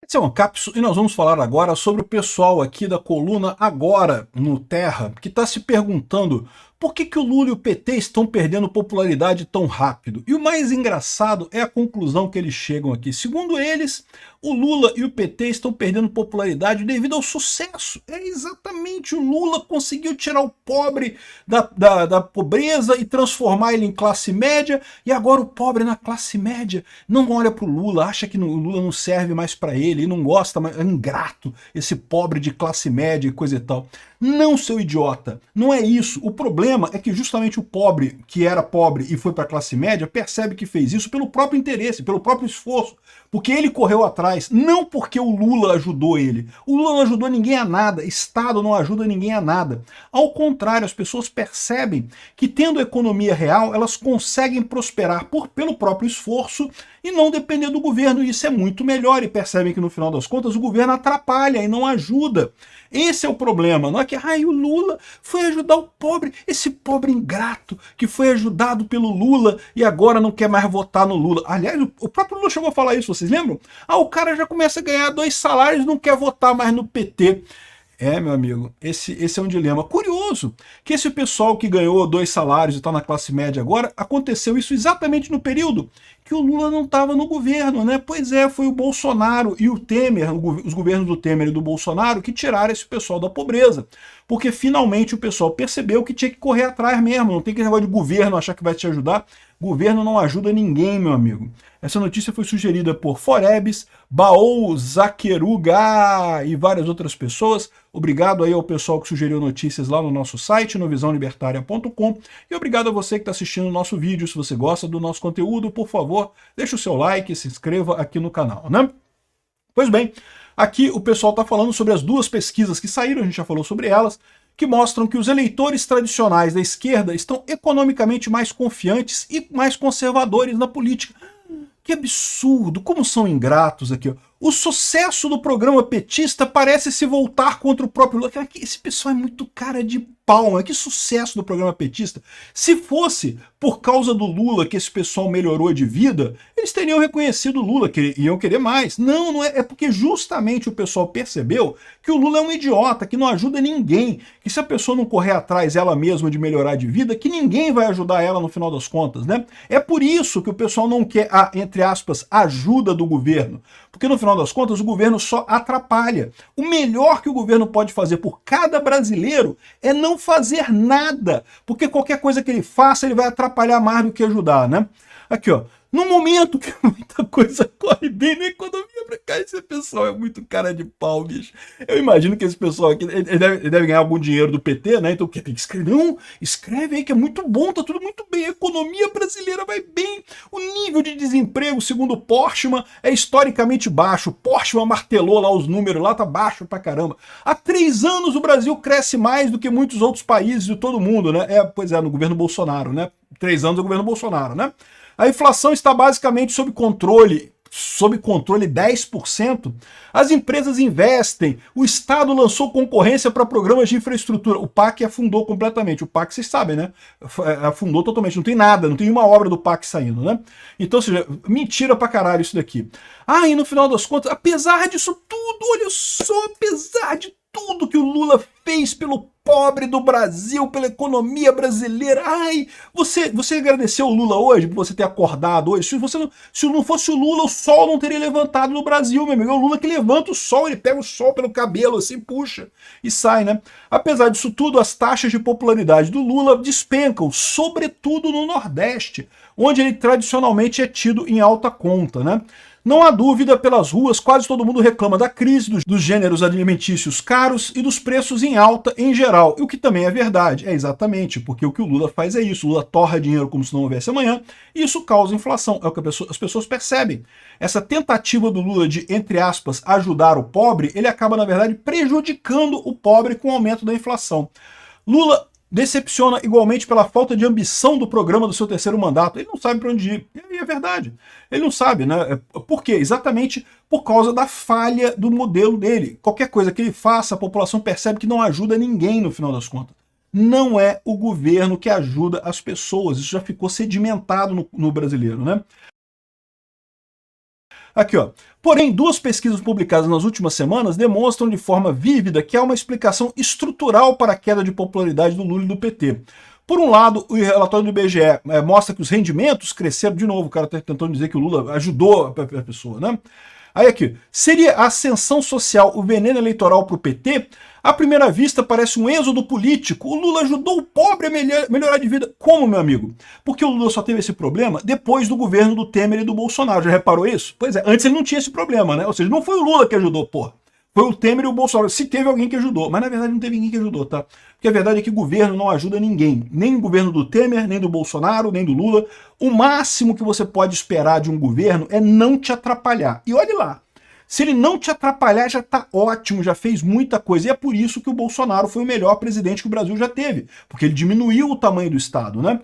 Esse é um Capsule e nós vamos falar agora sobre o pessoal aqui da coluna Agora no Terra, que está se perguntando por que o Lula e o PT estão perdendo popularidade tão rápido. E o mais engraçado é a conclusão que eles chegam aqui. Segundo eles, o Lula e o PT estão perdendo popularidade devido ao sucesso. É exatamente, o Lula conseguiu tirar o pobre da pobreza e transformar ele em classe média, e agora o pobre na classe média não olha para o Lula, acha que o Lula não serve mais para ele, não gosta, mas é ingrato, esse pobre de classe média e coisa e tal. Não, seu idiota, não é isso. O problema é que justamente o pobre, que era pobre e foi para a classe média, percebe que fez isso pelo próprio interesse, pelo próprio esforço, porque ele correu atrás, não porque o Lula ajudou ele. O Lula não ajudou ninguém a nada, Estado não ajuda ninguém a nada. Ao contrário, as pessoas percebem que tendo economia real, elas conseguem prosperar pelo próprio esforço e não depender do governo. E isso é muito melhor, e percebem que no final das contas o governo atrapalha e não ajuda. Esse é o problema, não é que o Lula foi ajudar o pobre, esse pobre ingrato que foi ajudado pelo Lula e agora não quer mais votar no Lula. Aliás, o próprio Lula chegou a falar isso, vocês lembram? O cara já começa a ganhar 2 salários e não quer votar mais no PT. Meu amigo, esse é um dilema. Curioso que esse pessoal que ganhou 2 salários e está na classe média agora, aconteceu isso exatamente no período que o Lula não estava no governo, né? Pois é, foi o Bolsonaro e o Temer, os governos do Temer e do Bolsonaro, que tiraram esse pessoal da pobreza. Porque finalmente o pessoal percebeu que tinha que correr atrás mesmo, não tem aquele negócio de governo achar que vai te ajudar. Governo não ajuda ninguém, meu amigo. Essa notícia foi sugerida por Forebes, Baou Zaqueruga e várias outras pessoas. Obrigado aí ao pessoal que sugeriu notícias lá no nosso site, no visãolibertaria.com. E obrigado a você que está assistindo o nosso vídeo. Se você gosta do nosso conteúdo, por favor, deixe o seu like e se inscreva aqui no canal, né? Pois bem, aqui o pessoal está falando sobre as 2 pesquisas que saíram, a gente já falou sobre elas, que mostram que os eleitores tradicionais da esquerda estão economicamente mais confiantes e mais conservadores na política. Que absurdo, como são ingratos aqui. Ó. O sucesso do programa petista parece se voltar contra o próprio Lula. Esse pessoal é muito cara de pau, né? Que sucesso do programa petista. Se fosse por causa do Lula que esse pessoal melhorou de vida, eles teriam reconhecido o Lula, que iam querer mais. Não, não é, é porque justamente o pessoal percebeu que o Lula é um idiota, que não ajuda ninguém, que se a pessoa não correr atrás ela mesma de melhorar de vida, que ninguém vai ajudar ela no final das contas, né? É por isso que o pessoal não quer a, entre aspas, ajuda do governo, porque no final das contas o governo só atrapalha. O melhor que o governo pode fazer por cada brasileiro é não fazer nada, porque qualquer coisa que ele faça ele vai atrapalhar mais do que ajudar, né? Aqui, ó. No momento que muita coisa corre bem na economia pra cá, esse pessoal é muito cara de pau, bicho. Eu imagino que esse pessoal aqui, ele deve ganhar algum dinheiro do PT, né? Então tem que escrever. Não, escreve aí que é muito bom, tá tudo muito bem. A economia brasileira vai bem. O nível de desemprego, segundo o Portman, é historicamente baixo. O Portman martelou lá os números, lá tá baixo pra caramba. Há 3 anos o Brasil cresce mais do que muitos outros países de todo mundo, né? Pois é, no governo Bolsonaro, né? 3 anos é o governo Bolsonaro, né? A inflação está basicamente sob controle 10%. As empresas investem, o Estado lançou concorrência para programas de infraestrutura. O PAC afundou completamente. O PAC, vocês sabem, né? Afundou totalmente. Não tem nada, não tem uma obra do PAC saindo, né? Então, ou seja, mentira pra caralho isso daqui. E no final das contas, apesar disso tudo, olha só, apesar de tudo que o Lula fez pelo pobre do Brasil, pela economia brasileira. Você agradeceu o Lula hoje por você ter acordado hoje? Se não fosse o Lula, o sol não teria levantado no Brasil, meu amigo. É o Lula que levanta o sol, ele pega o sol pelo cabelo, assim, puxa, e sai, né? Apesar disso tudo, as taxas de popularidade do Lula despencam, sobretudo no Nordeste, onde ele tradicionalmente é tido em alta conta, né? Não há dúvida, pelas ruas, quase todo mundo reclama da crise, dos gêneros alimentícios caros e dos preços em alta em geral. E o que também é verdade, é exatamente, porque o que o Lula faz é isso. O Lula torra dinheiro como se não houvesse amanhã, e isso causa inflação. É o que as pessoas percebem. Essa tentativa do Lula de, entre aspas, ajudar o pobre, ele acaba, na verdade, prejudicando o pobre com o aumento da inflação. Lula decepciona igualmente pela falta de ambição do programa do seu 3º mandato. Ele não sabe para onde ir. E é verdade. Ele não sabe, né? Por quê? Exatamente por causa da falha do modelo dele. Qualquer coisa que ele faça, a população percebe que não ajuda ninguém no final das contas. Não é o governo que ajuda as pessoas. Isso já ficou sedimentado no brasileiro, né? Aqui, ó. Porém, duas pesquisas publicadas nas últimas semanas demonstram de forma vívida que há uma explicação estrutural para a queda de popularidade do Lula e do PT. Por um lado, o relatório do IBGE mostra que os rendimentos cresceram. De novo, o cara está tentando dizer que o Lula ajudou a pessoa, né? Aí aqui, seria a ascensão social o veneno eleitoral para o PT? À primeira vista parece um êxodo político. O Lula ajudou o pobre a melhorar de vida. Como, meu amigo? Porque o Lula só teve esse problema depois do governo do Temer e do Bolsonaro. Já reparou isso? Pois é, antes ele não tinha esse problema, né? Ou seja, não foi o Lula que ajudou, porra. Foi o Temer e o Bolsonaro. Se teve alguém que ajudou. Mas na verdade não teve ninguém que ajudou, tá? Porque a verdade é que o governo não ajuda ninguém. Nem o governo do Temer, nem do Bolsonaro, nem do Lula. O máximo que você pode esperar de um governo é não te atrapalhar. E olhe lá. Se ele não te atrapalhar, já tá ótimo, já fez muita coisa. E é por isso que o Bolsonaro foi o melhor presidente que o Brasil já teve. Porque ele diminuiu o tamanho do Estado, né?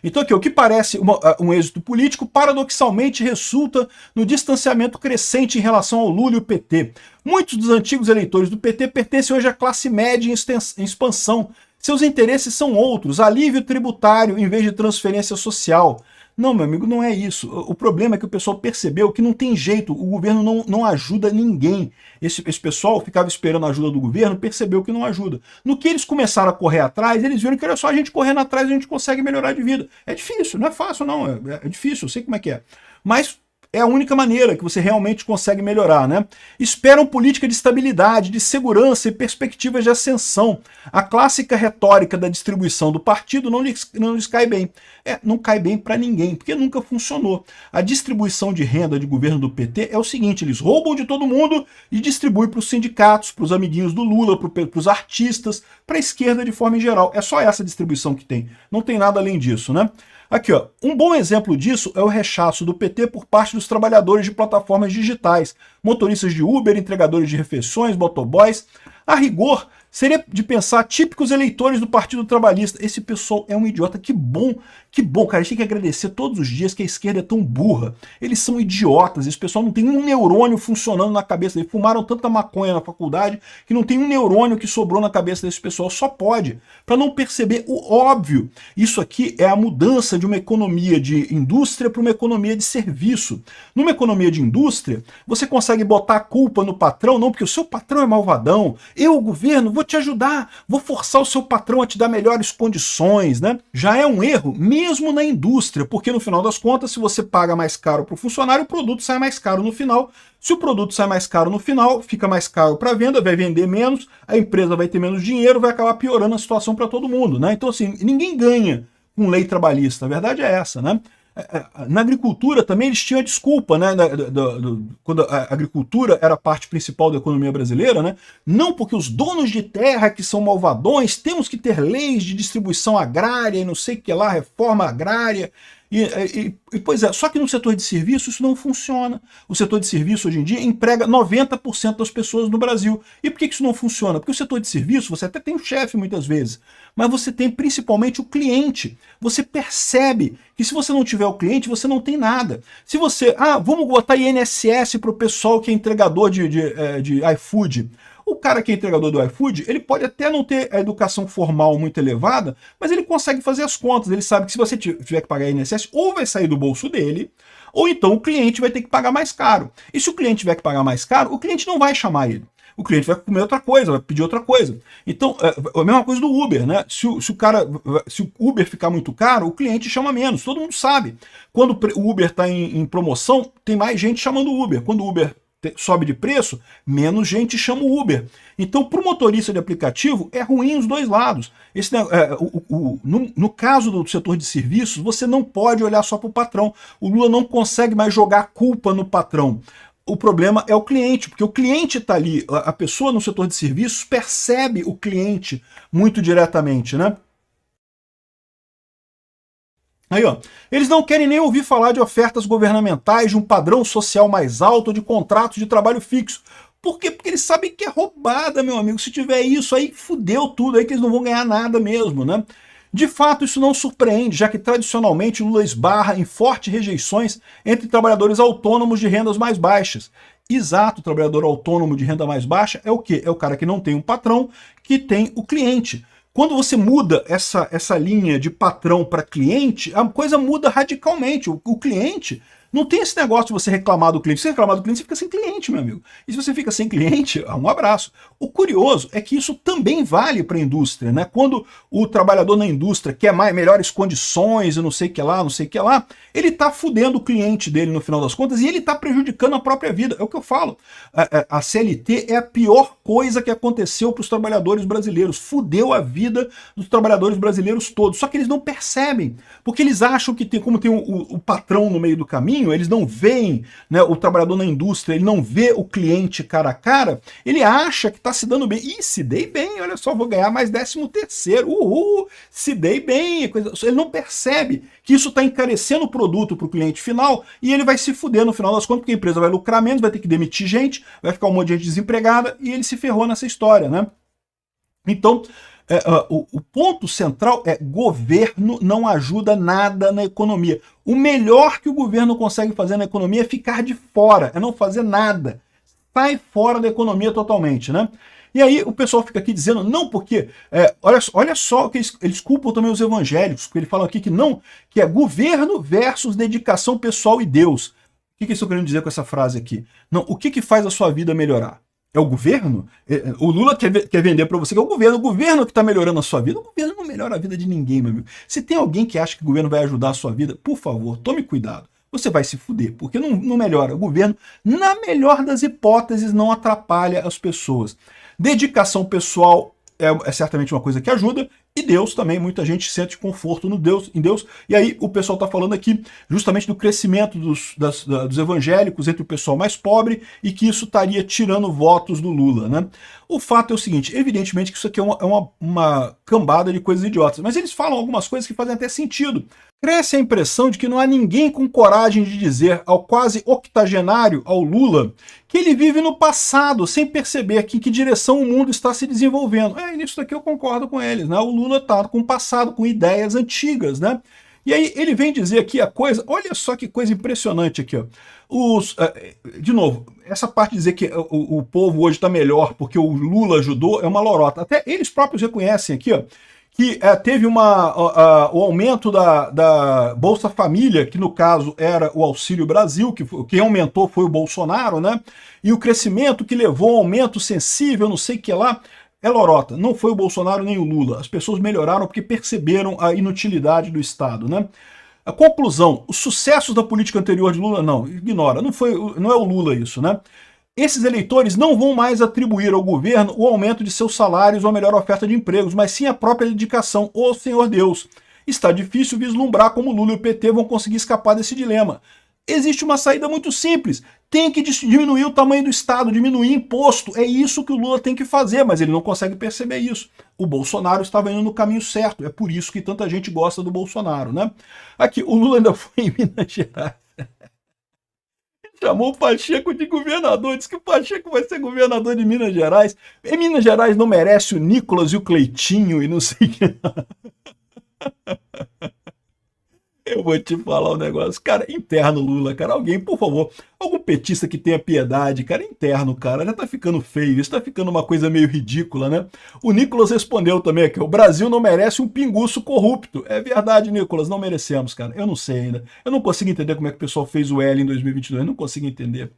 Então aqui, o que parece um êxito político, paradoxalmente resulta no distanciamento crescente em relação ao Lula e o PT. Muitos dos antigos eleitores do PT pertencem hoje à classe média em expansão. Seus interesses são outros, alívio tributário em vez de transferência social. Não, meu amigo, não é isso. O problema é que o pessoal percebeu que não tem jeito, o governo não ajuda ninguém. Esse pessoal ficava esperando a ajuda do governo, percebeu que não ajuda. No que eles começaram a correr atrás, eles viram que era só a gente correndo atrás e a gente consegue melhorar de vida. É difícil, não é fácil não, é difícil, eu sei como é que é. Mas é a única maneira que você realmente consegue melhorar, né? Esperam política de estabilidade, de segurança e perspectivas de ascensão. A clássica retórica da distribuição do partido não lhes cai bem. Não cai bem para ninguém, porque nunca funcionou. A distribuição de renda de governo do PT é o seguinte, eles roubam de todo mundo e distribuem para os sindicatos, para os amiguinhos do Lula, para os artistas, para a esquerda de forma em geral. É só essa distribuição que tem. Não tem nada além disso, né? Aqui, ó, um bom exemplo disso é o rechaço do PT por parte dos trabalhadores de plataformas digitais, motoristas de Uber, entregadores de refeições, motoboys. A rigor, seria de pensar típicos eleitores do Partido Trabalhista. Esse pessoal é um idiota. Que bom, cara. A gente tem que agradecer todos os dias que a esquerda é tão burra. Eles são idiotas. Esse pessoal não tem um neurônio funcionando na cabeça. Eles fumaram tanta maconha na faculdade que não tem um neurônio que sobrou na cabeça desse pessoal. Só pode. Para não perceber o óbvio. Isso aqui é a mudança de uma economia de indústria para uma economia de serviço. Numa economia de indústria, você consegue botar a culpa no patrão, não porque o seu patrão é malvadão. Eu, o governo, vou te ajudar, vou forçar o seu patrão a te dar melhores condições, né? Já é um erro mesmo na indústria, porque no final das contas, se você paga mais caro para o funcionário, o produto sai mais caro no final. Se o produto sai mais caro no final, fica mais caro para a venda, vai vender menos, a empresa vai ter menos dinheiro, vai acabar piorando a situação para todo mundo, né? Então assim, ninguém ganha com lei trabalhista, a verdade é essa, né? Na agricultura também eles tinham a desculpa, né? Quando a agricultura era a parte principal da economia brasileira, né? Não porque os donos de terra que são malvadões, temos que ter leis de distribuição agrária e não sei o que lá, reforma agrária. Pois é, só que no setor de serviço isso não funciona. O setor de serviço hoje em dia emprega 90% das pessoas no Brasil. E por que isso não funciona? Porque o setor de serviço, você até tem um chefe muitas vezes, mas você tem principalmente o cliente. Você percebe que se você não tiver o cliente, você não tem nada. Se você, vamos botar INSS para o pessoal que é entregador de iFood. O cara que é entregador do iFood, ele pode até não ter a educação formal muito elevada, mas ele consegue fazer as contas. Ele sabe que se você tiver que pagar INSS, ou vai sair do bolso dele, ou então o cliente vai ter que pagar mais caro. E se o cliente tiver que pagar mais caro, o cliente não vai chamar ele. O cliente vai comer outra coisa, vai pedir outra coisa. Então, a mesma coisa do Uber, né? Se o Uber ficar muito caro, o cliente chama menos. Todo mundo sabe. Quando o Uber está em promoção, tem mais gente chamando o Uber. Quando o Uber sobe de preço, menos gente chama o Uber. Então, para o motorista de aplicativo, é ruim os dois lados. No caso do setor de serviços, você não pode olhar só para o patrão. O Lula não consegue mais jogar a culpa no patrão. O problema é o cliente, porque o cliente está ali, a pessoa no setor de serviços percebe o cliente muito diretamente, né? Aí, ó, eles não querem nem ouvir falar de ofertas governamentais, de um padrão social mais alto, de contratos de trabalho fixo. Por quê? Porque eles sabem que é roubada, meu amigo. Se tiver isso, aí fudeu tudo, aí que eles não vão ganhar nada mesmo, né? De fato, isso não surpreende, já que tradicionalmente Lula esbarra em fortes rejeições entre trabalhadores autônomos de rendas mais baixas. Exato, o trabalhador autônomo de renda mais baixa é o quê? É o cara que não tem um patrão, que tem o cliente. Quando você muda essa linha de patrão para cliente, a coisa muda radicalmente. O cliente Não tem esse negócio de você reclamar do cliente. Se você reclamar do cliente, você fica sem cliente, meu amigo. E se você fica sem cliente, um abraço. O curioso é que isso também vale para a indústria, né? Quando o trabalhador na indústria quer melhores condições e não sei o que lá, não sei o que lá, ele está fudendo o cliente dele no final das contas e ele está prejudicando a própria vida. É o que eu falo. A CLT é a pior coisa que aconteceu para os trabalhadores brasileiros. Fudeu a vida dos trabalhadores brasileiros todos. Só que eles não percebem, porque eles acham que como tem o patrão no meio do caminho, eles não veem, né, o trabalhador na indústria, ele não vê o cliente cara a cara, ele acha que está se dando bem. Ih, se dei bem, olha só, vou ganhar mais 13º, uhul, se dei bem. Ele não percebe que isso está encarecendo o produto para o cliente final e ele vai se fuder no final das contas, porque a empresa vai lucrar menos, vai ter que demitir gente, vai ficar um monte de gente desempregada e ele se ferrou nessa história, né? Então, o ponto central é: governo não ajuda nada na economia. O melhor que o governo consegue fazer na economia é ficar de fora, é não fazer nada. Sai fora da economia totalmente, né? E aí o pessoal fica aqui dizendo, não, porque, olha só que eles culpam também os evangélicos, porque eles falam aqui que não, que é governo versus dedicação pessoal e Deus. O que eles estão querendo dizer com essa frase aqui? Não, o que faz a sua vida melhorar? É o governo? O Lula quer vender para você que é o governo que está melhorando a sua vida. O governo não melhora a vida de ninguém, meu amigo. Se tem alguém que acha que o governo vai ajudar a sua vida, por favor, tome cuidado. Você vai se fuder, porque não melhora. O governo, na melhor das hipóteses, não atrapalha as pessoas. Dedicação pessoal é certamente uma coisa que ajuda, e Deus também, muita gente sente conforto em Deus, e aí o pessoal está falando aqui justamente do crescimento dos evangélicos entre o pessoal mais pobre, e que isso estaria tirando votos do Lula, né? O fato é o seguinte, evidentemente que isso aqui é uma cambada de coisas idiotas, mas eles falam algumas coisas que fazem até sentido. Cresce a impressão de que não há ninguém com coragem de dizer ao quase octogenário, ao Lula, que ele vive no passado, sem perceber que em que direção o mundo está se desenvolvendo. Nisso daqui eu concordo com eles, né? O Lula está com o passado, com ideias antigas, né? E aí ele vem dizer aqui a coisa, olha só que coisa impressionante aqui, ó. De novo, essa parte de dizer que o povo hoje está melhor porque o Lula ajudou é uma lorota. Até eles próprios reconhecem aqui, ó, que teve o aumento da Bolsa Família, que no caso era o Auxílio Brasil, que quem aumentou foi o Bolsonaro, né? E o crescimento que levou a um aumento sensível, não sei o que lá, é lorota. Não foi o Bolsonaro nem o Lula. As pessoas melhoraram porque perceberam a inutilidade do Estado, né? A conclusão, os sucessos da política anterior de Lula, não, ignora, não é o Lula isso, né? Esses eleitores não vão mais atribuir ao governo o aumento de seus salários ou a melhor oferta de empregos, mas sim a própria dedicação. Ô Senhor Deus, está difícil vislumbrar como Lula e o PT vão conseguir escapar desse dilema. Existe uma saída muito simples. Tem que diminuir o tamanho do Estado, diminuir imposto. É isso que o Lula tem que fazer, mas ele não consegue perceber isso. O Bolsonaro estava indo no caminho certo. É por isso que tanta gente gosta do Bolsonaro, né? Aqui, o Lula ainda foi em Minas Gerais. Chamou o Pacheco de governador, disse que o Pacheco vai ser governador de Minas Gerais. E Minas Gerais não merece o Nicolas e o Cleitinho e não sei o que. Eu vou te falar um negócio, cara, interno Lula, cara, alguém, por favor, algum petista que tenha piedade, cara, interno, cara, já tá ficando feio, isso tá ficando uma coisa meio ridícula, né? O Nicolas respondeu também aqui, o Brasil não merece um pinguço corrupto. É verdade, Nicolas, não merecemos, cara, eu não sei ainda. Eu não consigo entender como é que o pessoal fez o L em 2022, não consigo entender.